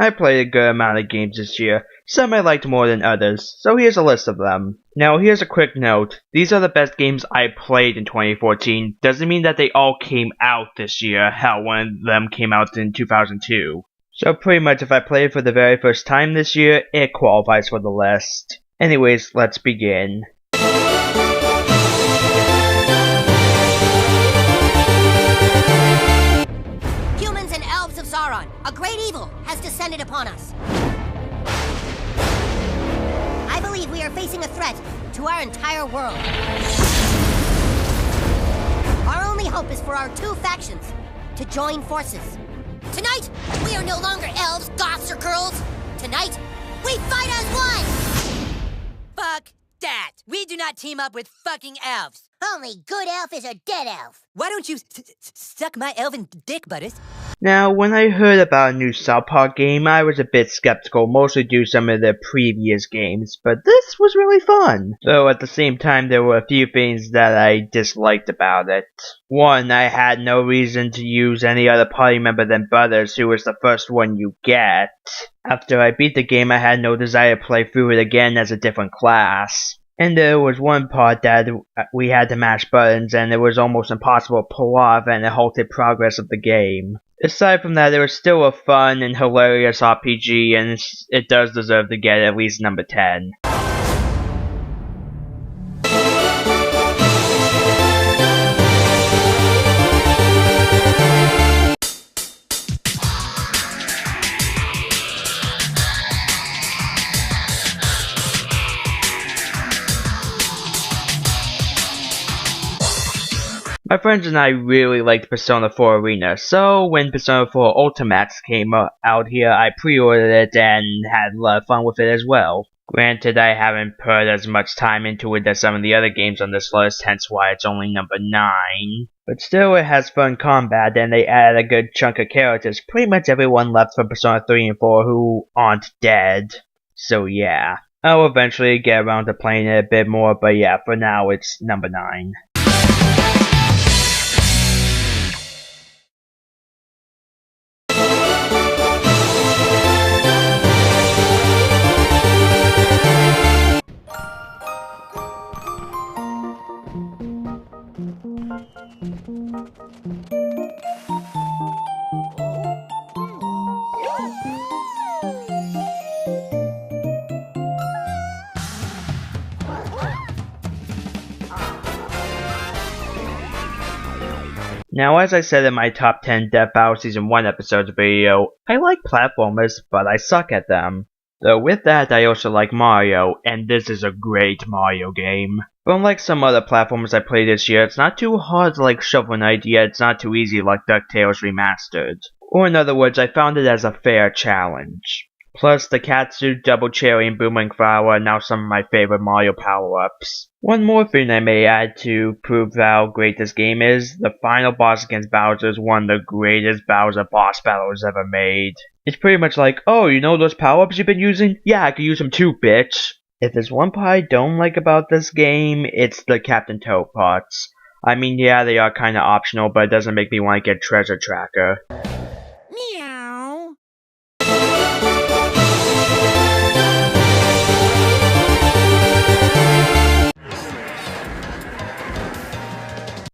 I played a good amount of games this year, some I liked more than others, so here's a list of them. Now here's a quick note, these are the best games I played in 2014, doesn't mean that they all came out this year, hell one of them came out in 2002. So pretty much if I played for the very first time this year, it qualifies for the list. Anyways, let's begin. Humans and elves of Sauron, a great evil has descended upon us. I believe we are facing a threat to our entire world. Our only hope is for our two factions to join forces. Tonight, we are no longer elves, goths, or girls. Tonight, we fight as one! Fuck that! We do not team up with fucking elves. Only good elf is a dead elf. Why don't you suck my elven dick, Butters? Now, when I heard about a new South Park game, I was a bit skeptical, mostly due to some of their previous games, but this was really fun. Though at the same time, there were a few things that I disliked about it. One, I had no reason to use any other party member than Butters, who was the first one you get. After I beat the game, I had no desire to play through it again as a different class. And there was one part that we had to mash buttons and it was almost impossible to pull off and it halted progress of the game. Aside from that, it was still a fun and hilarious RPG and it does deserve to get at least number 10. My friends and I really liked Persona 4 Arena, so when Persona 4 Ultimax came out here, I pre-ordered it and had a lot of fun with it as well. Granted, I haven't put as much time into it as some of the other games on this list, hence why it's only number 9. But still, it has fun combat, and they added a good chunk of characters, pretty much everyone left from Persona 3 and 4 who aren't dead. So yeah, I'll eventually get around to playing it a bit more, but yeah, for now it's number 9. Now, as I said in my top 10 Death Battle Season 1 episodes video, I like platformers, but I suck at them. Though with that, I also like Mario, and this is a great Mario game. But unlike some other platformers I played this year, it's not too hard like Shovel Knight, yet it's not too easy like DuckTales Remastered. Or in other words, I found it as a fair challenge. Plus, the Katsu, Double Cherry, and Boomerang Flower are now some of my favorite Mario power-ups. One more thing I may add to prove how great this game is, the final boss against Bowser is one of the greatest Bowser boss battles ever made. It's pretty much like, oh, you know those power-ups you've been using? Yeah, I could use them too, bitch. If there's one part I don't like about this game, it's the Captain Toad parts. I mean, yeah, they are kinda optional, but it doesn't make me want to get Treasure Tracker. Meow.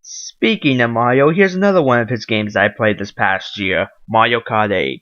Speaking of Mario, here's another one of his games I played this past year, Mario Kart 8.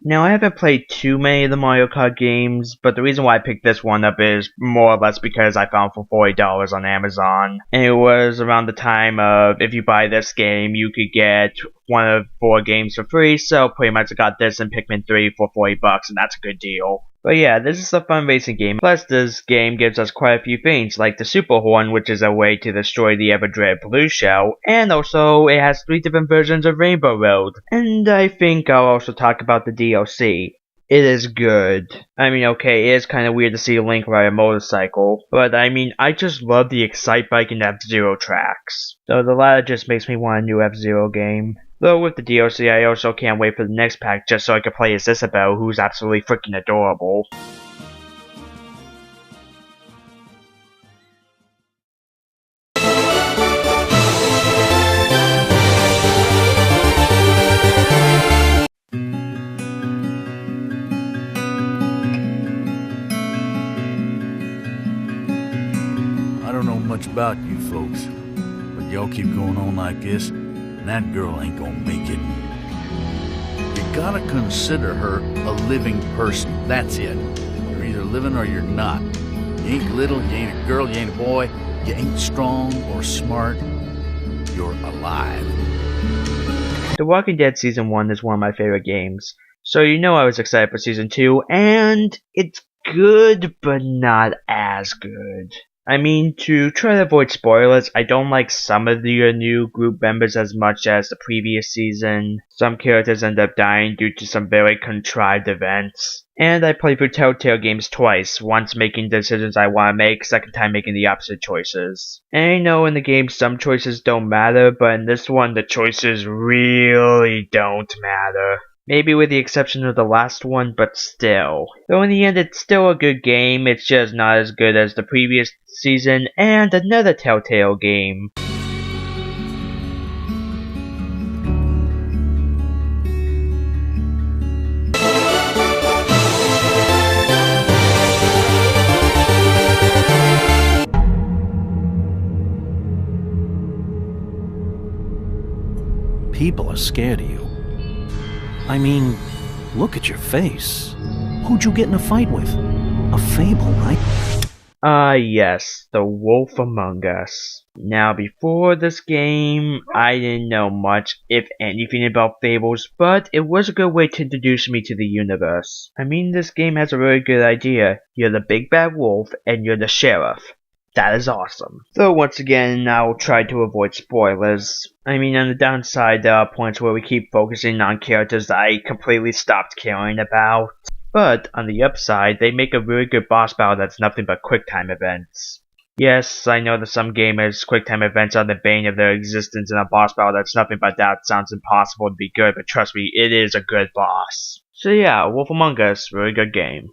Now, I haven't played too many of the Mario Kart games, but the reason why I picked this one up is more or less because I found it for $40 on Amazon. And it was around the time of, if you buy this game, you could get one of 4 games for free, so pretty much I got this and Pikmin 3 for $40, and that's a good deal. But yeah, this is a fun racing game. Plus, this game gives us quite a few things, like the Super Horn, which is a way to destroy the ever-dreaded Blue Shell, and also it has 3 different versions of Rainbow Road. And I think I'll also talk about the DLC. It is good. I mean, okay, it is kinda weird to see Link ride a motorcycle, but I mean, I just love the Excite Bike and F-Zero tracks. So the latter just makes me want a new F-Zero game. Though with the DLC, I also can't wait for the next pack just so I can play as Isabelle, who's absolutely freaking adorable. much about you folks, but y'all keep going on like this, and that girl ain't gonna make it. You gotta consider her a living person, that's it. You're either living or you're not. You ain't little, you ain't a girl, you ain't a boy, you ain't strong or smart, you're alive. The Walking Dead Season 1 is one of my favorite games, so you know I was excited for Season 2, and it's good, but not as good. I mean, to try to avoid spoilers, I don't like some of the new group members as much as the previous season. Some characters end up dying due to some very contrived events. And I played through Telltale games twice, once making decisions I want to make, second time making the opposite choices. And I know in the game some choices don't matter, but in this one the choices really don't matter. Maybe with the exception of the last one, but still. Though in the end it's still a good game, it's just not as good as the previous season and another Telltale game. People are scared of you. I mean, look at your face. Who'd you get in a fight with? A fable, right? Yes, The Wolf Among Us. Now, before this game, I didn't know much, if anything, about fables, but it was a good way to introduce me to the universe. I mean, this game has a really good idea. You're the big bad wolf, and you're the sheriff. That is awesome. Though once again, I'll try to avoid spoilers. I mean, on the downside, there are points where we keep focusing on characters that I completely stopped caring about. But, on the upside, they make a really good boss battle that's nothing but QuickTime events. Yes, I know that some gamers, QuickTime events are the bane of their existence, and a boss battle that's nothing but that sounds impossible to be good, but trust me, it is a good boss. So yeah, Wolf Among Us, really good game.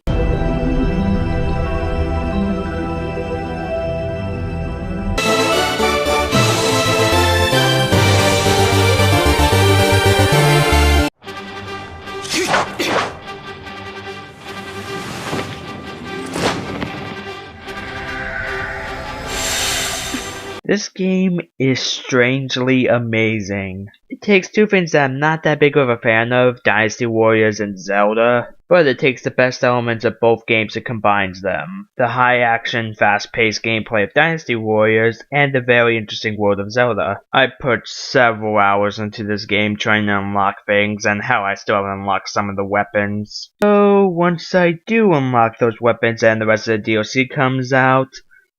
This game is strangely amazing. It takes two things that I'm not that big of a fan of, Dynasty Warriors and Zelda, but it takes the best elements of both games and combines them. The high action, fast paced gameplay of Dynasty Warriors, and the very interesting world of Zelda. I put several hours into this game trying to unlock things, and hell, I still haven't unlocked some of the weapons. So once I do unlock those weapons and the rest of the DLC comes out,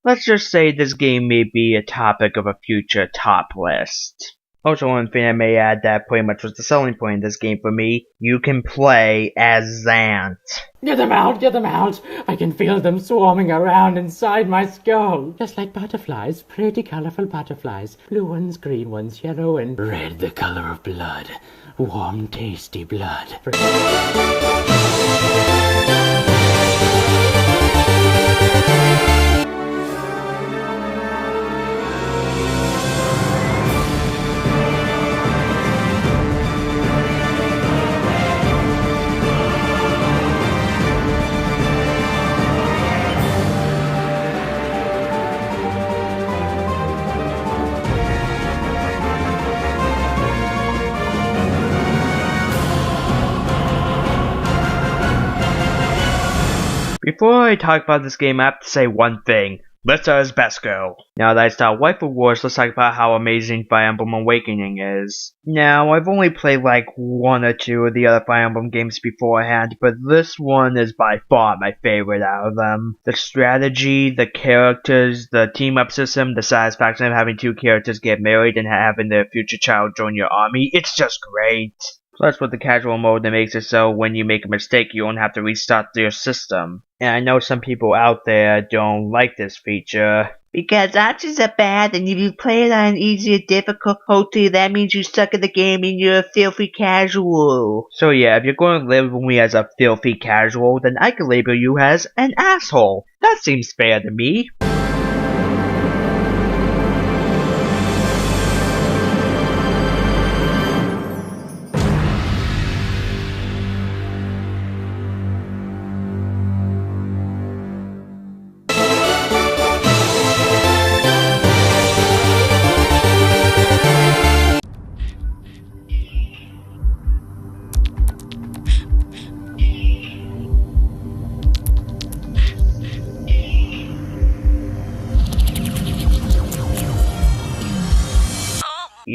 let's just say this game may be a topic of a future top list. Also, one thing I may add that pretty much was the selling point in this game for me, you can play as Zant. Get them out, get them out! I can feel them swarming around inside my skull. Just like butterflies, pretty colorful butterflies. Blue ones, green ones, yellow and red, the color of blood. Warm, tasty blood. Before I talk about this game, I have to say one thing. Lissa is best girl. Now that I stopped Waifu Wars, let's talk about how amazing Fire Emblem Awakening is. Now, I've only played like one or two of the other Fire Emblem games beforehand, but this one is by far my favorite out of them. The strategy, the characters, the team-up system, the satisfaction of having two characters get married and having their future child join your army, it's just great. Plus with the casual mode that makes it so when you make a mistake you don't have to restart your system. And I know some people out there don't like this feature. Because options are bad and if you play it on an easier difficulty that means you suck at the game and you're a filthy casual. So yeah, if you're going to label me as a filthy casual then I can label you as an asshole. That seems fair to me.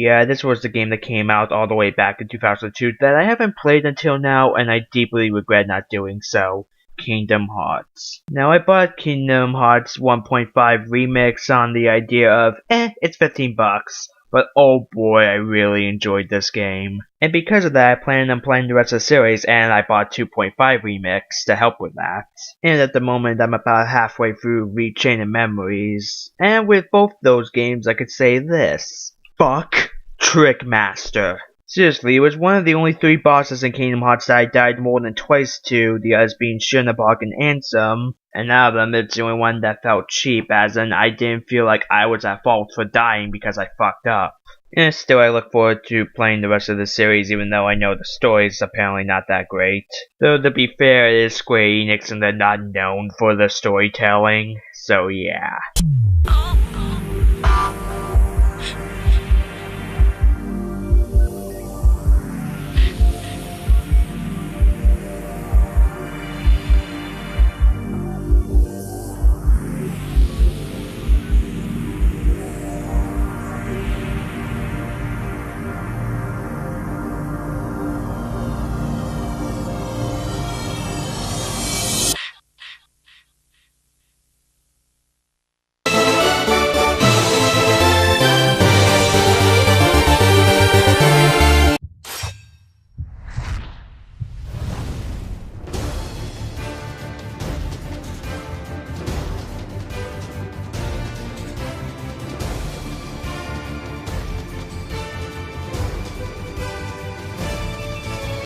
Yeah, this was the game that came out all the way back in 2002 that I haven't played until now, and I deeply regret not doing so. Kingdom Hearts. Now, I bought Kingdom Hearts 1.5 Remix on the idea of, it's 15 bucks. But oh boy, I really enjoyed this game. And because of that, I planned on playing the rest of the series, and I bought 2.5 Remix to help with that. And at the moment, I'm about halfway through Chain of Memories. And with both those games, I could say this. Fuck Trickmaster. Seriously, it was one of the only 3 bosses in Kingdom Hearts that I died more than twice to, the others being Shunabog and Ansem. And out of them, it's the only one that felt cheap, as in I didn't feel like I was at fault for dying because I fucked up. And still, I look forward to playing the rest of the series, even though I know the story is apparently not that great. Though, to be fair, it is Square Enix and they're not known for the storytelling, so yeah.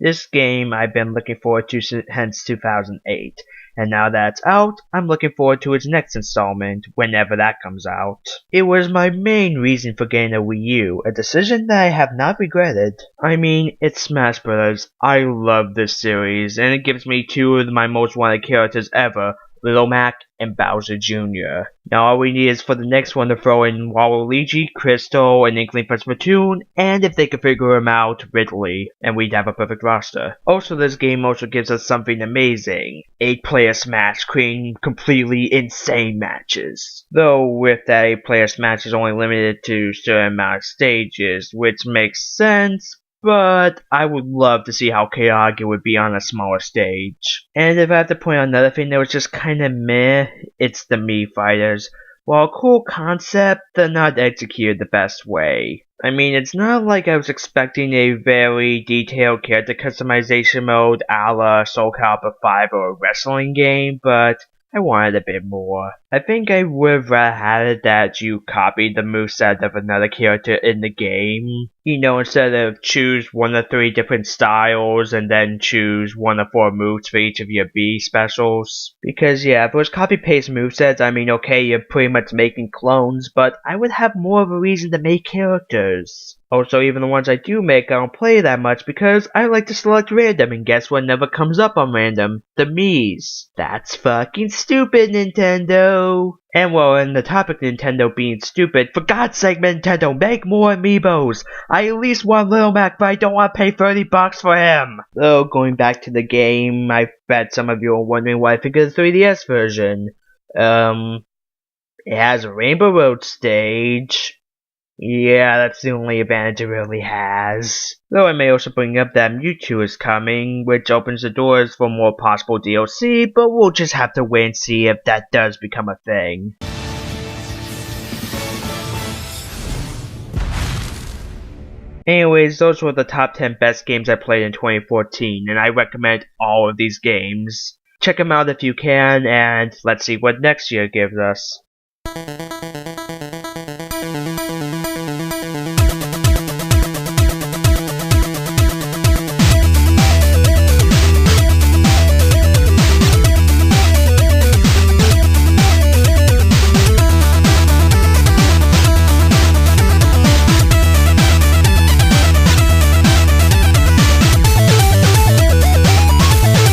This game I've been looking forward to since 2008, and now that it's out, I'm looking forward to its next installment, whenever that comes out. It was my main reason for getting a Wii U, a decision that I have not regretted. I mean, it's Smash Bros. I love this series, and it gives me 2 of my most wanted characters ever, Little Mac and Bowser Jr. Now all we need is for the next one to throw in Waluigi, Crystal, and Inkling for Splatoon, and if they can figure him out, Ridley, and we'd have a perfect roster. Also, this game also gives us something amazing. 8-player Smash, creating completely insane matches. Though with that 8-player Smash is only limited to a certain amount of stages, which makes sense, but I would love to see how chaotic it would be on a smaller stage. And if I have to point out another thing that was just kinda meh, it's the Mii Fighters. While a cool concept, they're not executed the best way. I mean, it's not like I was expecting a very detailed character customization mode a la Soul Calibur 5 or a wrestling game, but I wanted a bit more. I think I would have rather had it that you copied the moveset of another character in the game. You know, instead of choose one of 3 different styles and then choose one of 4 moves for each of your B specials. Because yeah, if it was copy-paste movesets, I mean okay, you're pretty much making clones, but I would have more of a reason to make characters. Also, even the ones I do make, I don't play that much because I like to select random, and guess what never comes up on random? The Miis. That's fucking stupid, Nintendo! And well, in the topic of Nintendo being stupid, for God's sake, Nintendo, make more amiibos! I at least want Little Mac, but I don't want to pay 30 bucks for him! Though, going back to the game, I bet some of you are wondering what I think of the 3DS version. It has a Rainbow Road stage. Yeah, that's the only advantage it really has. Though I may also bring up that Mewtwo is coming, which opens the doors for more possible DLC, but we'll just have to wait and see if that does become a thing. Anyways, those were the top 10 best games I played in 2014, and I recommend all of these games. Check them out if you can, and let's see what next year gives us.